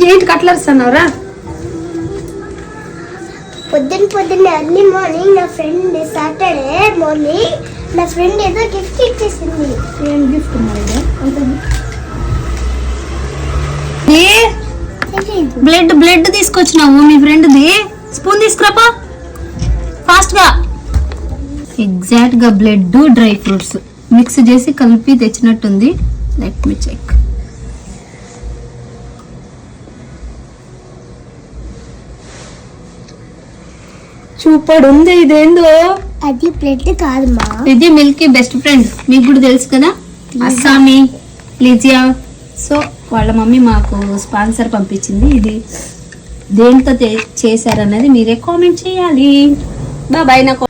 ఏంటి కట్లర్స్ అన్నారా? పొద్దున్నే అర్లీ మార్నింగ్ నా ఫ్రెండ్ సాటర్డే మార్నింగ్ నా ఫ్రెండ్ ఏదో గిఫ్ట్ ఇచ్చేసింది. ఏం గిఫ్ట్ బ్లడ్ తీసుకొచ్చినావు మీ ఫ్రెండ్ది. స్పూన్ తీసుకురాపా ఫాస్ట్ గా. ఎగ్జాక్ట్ గా బ్లడ్ డ్రై ఫ్రూట్స్ మిక్స్ చేసి కలిపి తెచ్చినట్టుంది. Let me check. సూపర్ ఉంది. ఇదేందో అది బ్లడ్ కాదమ్మా, ఇది మిల్కీ బెస్ట్ ఫ్రెండ్. మీకు కూడా తెలుసు కదా, అస్సామి లిజియా. సో వాళ్ళ మమ్మీ మాకు స్పాన్సర్ పంపించింది. ఇది దేంతో చేశారన్నది మీరే కామెంట్ చేయాలి. బాయ్. నాకు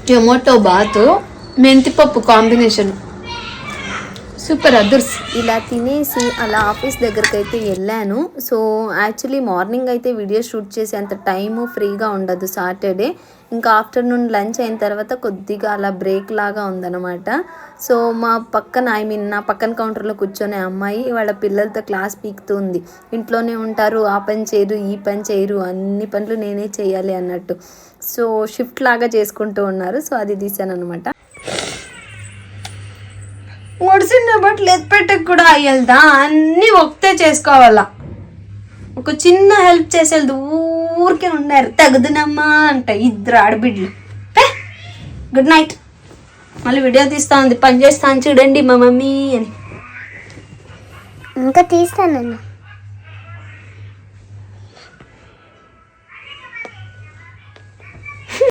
టొమాటో బాత్ మెంతిపప్పు కాంబినేషన్ సూపర్ అదర్స్. ఇలా తినేసి అలా ఆఫీస్ దగ్గరికి అయితే వెళ్ళాను. సో యాక్చువల్లీ మార్నింగ్ అయితే వీడియో షూట్ చేసే అంత టైము ఫ్రీగా ఉండదు సాటర్డే. ఇంకా ఆఫ్టర్నూన్ లంచ్ అయిన తర్వాత కొద్దిగా అలా బ్రేక్ లాగా ఉందన్నమాట. సో మా పక్కన నా పక్కన కౌంటర్లో కూర్చొనే అమ్మాయి వాళ్ళ పిల్లలతో క్లాస్ పీకుతూ ఉంది. ఇంట్లోనే ఉంటారు, ఆ పని చేయరు ఈ పని చేయరు, అన్ని పనులు నేనే చేయాలి అన్నట్టు. సో షిఫ్ట్ లాగా చేసుకుంటూ ఉన్నారు. సో అది తీసాను అనమాట. ఒడిసిన బట్టలు ఎత్తిపెట్టకు కూడా అయ్యల్దా, అన్నీ ఒకటే చేసుకోవాలా. ఒక చిన్న హెల్ప్ చేసేది ఊరికే ఉన్నారు. తగుదునమ్మా అంట ఇద్దరు ఆడబిడ్లు. Good night. మళ్ళీ వీడియో తీస్తా ఉంది, పని చేస్తాను చూడండి మా మమ్మీ అని. ఇంకా తీస్తానన్నా.